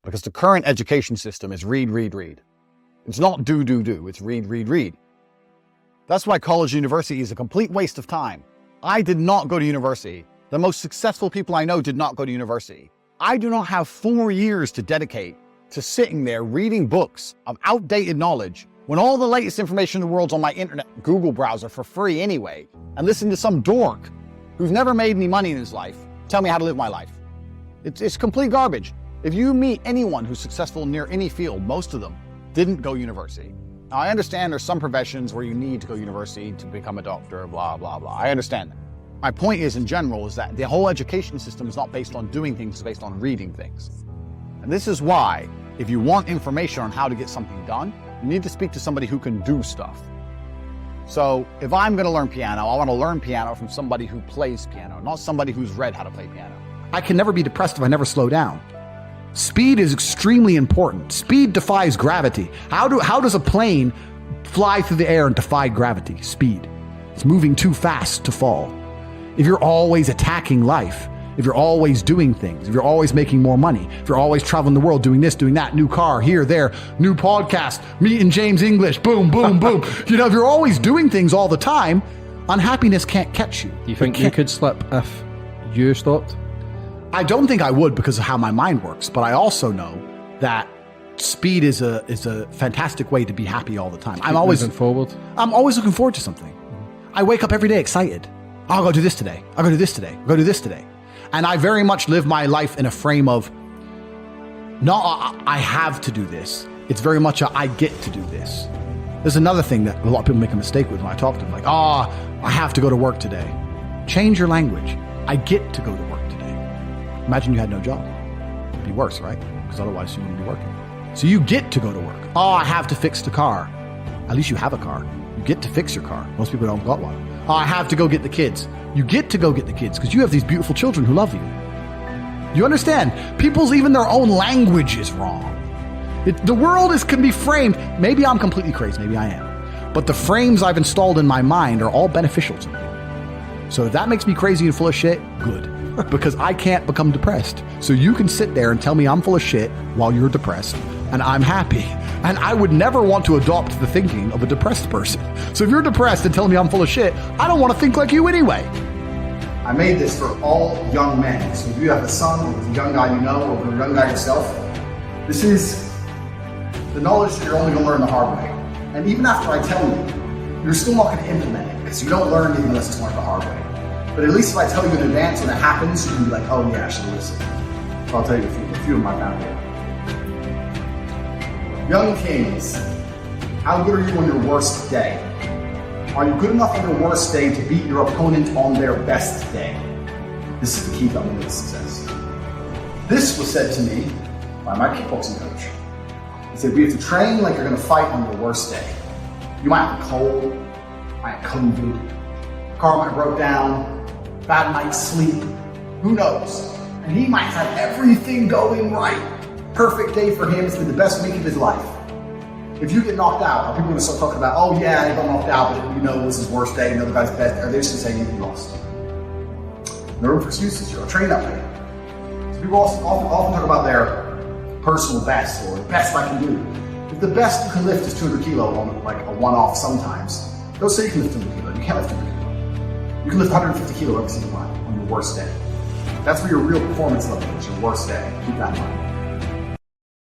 Because the current education system is read, read, read. It's not do, do, do. It's read, read, read. That's why college and university is a complete waste of time. I did not go to university. The most successful people I know did not go to university. I do not have 4 years to dedicate to sitting there reading books of outdated knowledge when all the latest information in the world's on my internet Google browser for free anyway, and listen to some dork who's never made any money in his life tell me how to live my life. It's complete garbage. If you meet anyone who's successful near any field, most of them didn't go university. Now, I understand there's some professions where you need to go to university to become a doctor, blah, blah, blah. I understand that. My point is, in general, is that the whole education system is not based on doing things, it's based on reading things. And this is why, if you want information on how to get something done, you need to speak to somebody who can do stuff. So if I'm going to learn piano, I want to learn piano from somebody who plays piano, not somebody who's read how to play piano. I can never be depressed if I never slow down. Speed is extremely important. Speed defies gravity. How does a plane fly through the air and defy gravity? Speed. It's moving too fast to fall. If you're always attacking life, if you're always doing things, if you're always making more money, if you're always traveling the world, doing this, doing that, new car, here, there, new podcast, meeting James English, boom, boom, boom. If you're always doing things all the time, unhappiness can't catch you. Do you think you could slip if you stopped? I don't think I would because of how my mind works, but I also know that speed is a fantastic way to be happy all the time. I'm always looking forward to something. I wake up every day excited. I'll go do this today. I'll go do this today. I'll go do this today. And I very much live my life in a frame of, no, I have to do this. It's very much a, I get to do this. There's another thing that a lot of people make a mistake with when I talk to them, like, I have to go to work today. Change your language. I get to go to work today. Imagine you had no job. It'd be worse, right? Because otherwise you wouldn't be working. So you get to go to work. I have to fix the car. At least you have a car. You get to fix your car. Most people don't got one. I have to go get the kids. You get to go get the kids because you have these beautiful children who love you. You understand? People's even their own language is wrong. The world can be framed. Maybe I'm completely crazy. Maybe I am. But the frames I've installed in my mind are all beneficial to me. So if that makes me crazy and full of shit, good. Because I can't become depressed. So you can sit there and tell me I'm full of shit while you're depressed and I'm happy. And I would never want to adopt the thinking of a depressed person. So if you're depressed and telling me I'm full of shit, I don't want to think like you anyway. I made this for all young men. So if you have a son or a young guy you know or a young guy yourself, this is the knowledge that you're only going to learn the hard way. And even after I tell you, you're still not going to implement it because you don't learn anything unless it's learned the hard way. But at least if I tell you in advance when it happens, you can be like, oh yeah, I should listen. So I'll tell you a few of my found here. Young kings, how good are you on your worst day? Are you good enough on your worst day to beat your opponent on their best day? This is the key to unlimited success. This was said to me by my kickboxing coach. He said, we have to train like you're going to fight on your worst day. You might have a cold, you might have COVID, car might have broke down, bad night's sleep, who knows? And he might have everything going right. Perfect day for him. It's been the best week of his life. If you get knocked out, are people going to start talking about, oh yeah, he got knocked out, but it was his worst day, and the other guy's best, or are they just going to say you lost? No room for excuses. You're trained that way. So people often talk about their personal best, or the best I can do. If the best you can lift is 200 kilo on like a one-off sometimes, don't say you can lift 200 kilo. You can't lift 200 kilo. You can lift 150 kilo every single time on your worst day. That's where your real performance level is, your worst day. Keep that in mind.